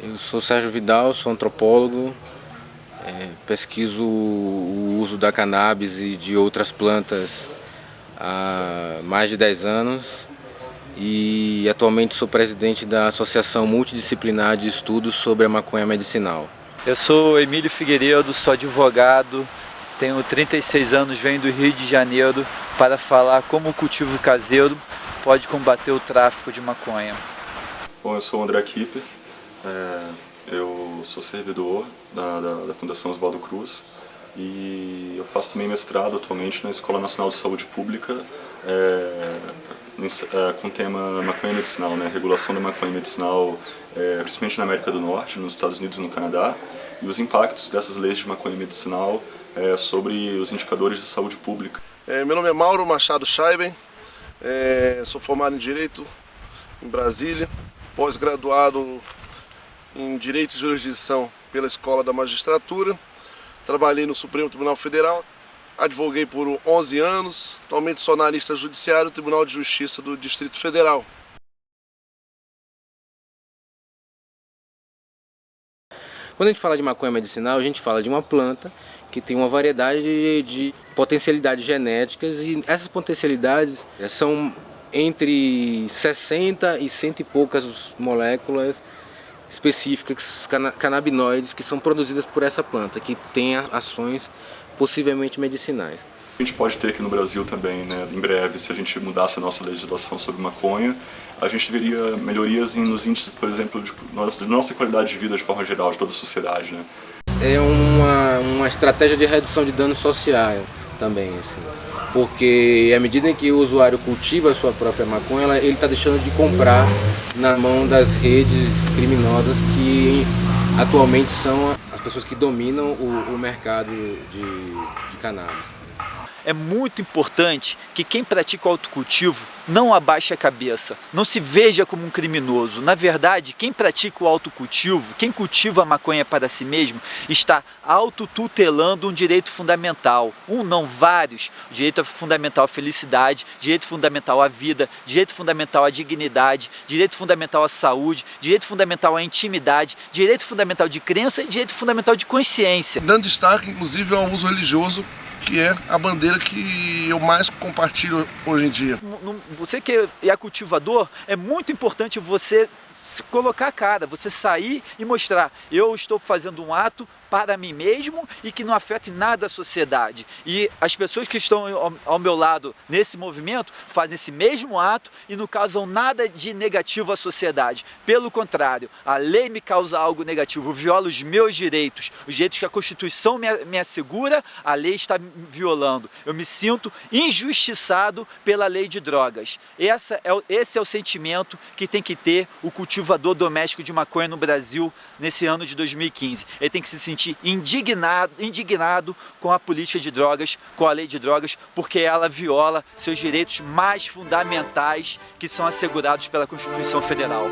Eu sou Sérgio Vidal, sou antropólogo, pesquiso o uso da cannabis e de outras plantas há mais de 10 anos e atualmente sou presidente da Associação Multidisciplinar de Estudos sobre a Maconha Medicinal. Eu sou Emílio Figueiredo, sou advogado, tenho 36 anos, venho do Rio de Janeiro para falar como o cultivo caseiro pode combater o tráfico de maconha. Bom, eu sou o André Kipper, eu sou servidor da Fundação Oswaldo Cruz e eu faço também mestrado atualmente na Escola Nacional de Saúde Pública com o tema maconha medicinal, né? Regulação da maconha medicinal, principalmente na América do Norte, nos Estados Unidos e no Canadá, e os impactos dessas leis de maconha medicinal sobre os indicadores de saúde pública. Meu nome é Mauro Machado Scheiben, sou formado em Direito em Brasília, pós-graduado em Direito e Jurisdição pela Escola da Magistratura, trabalhei no Supremo Tribunal Federal, advoguei por 11 anos, atualmente sou analista judiciário do Tribunal de Justiça do Distrito Federal. Quando a gente fala de maconha medicinal, a gente fala de uma planta que tem uma variedade de potencialidades genéticas e essas potencialidades são entre 60 e 100 e poucas moléculas específicas, canabinoides, que são produzidas por essa planta, que tem ações possivelmente medicinais. A gente pode ter aqui no Brasil também, né, em breve, se a gente mudasse a nossa legislação sobre maconha, a gente veria melhorias nos índices, por exemplo, de nossa qualidade de vida de forma geral, de toda a sociedade, né? É uma estratégia de redução de dano social também, assim, porque à medida em que o usuário cultiva a sua própria maconha, ele está deixando de comprar na mão das redes criminosas que atualmente são as pessoas que dominam o mercado de cannabis. É muito importante que quem pratica o autocultivo não abaixe a cabeça, não se veja como um criminoso. Na verdade, quem pratica o autocultivo, quem cultiva a maconha para si mesmo, está autotutelando um direito fundamental. Não, vários. Direito fundamental à felicidade, direito fundamental à vida, direito fundamental à dignidade, direito fundamental à saúde, direito fundamental à intimidade, direito fundamental de crença e direito fundamental de consciência. Dando destaque, inclusive, ao uso religioso, que é a bandeira que eu mais compartilho hoje em dia. Você que é cultivador, é muito importante você colocar a cara, você sair e mostrar: eu estou fazendo um ato para mim mesmo e que não afete nada a sociedade. E as pessoas que estão ao meu lado nesse movimento fazem esse mesmo ato e não causam nada de negativo à sociedade. Pelo contrário, a lei me causa algo negativo, viola os meus direitos, os direitos que a Constituição me assegura, a lei está me violando. Eu me sinto injustiçado pela lei de drogas. Esse é o sentimento que tem que ter o cultivador doméstico de maconha no Brasil nesse ano de 2015. Ele tem que se sentir indignado com a política de drogas, com a lei de drogas, porque ela viola seus direitos mais fundamentais que são assegurados pela Constituição Federal.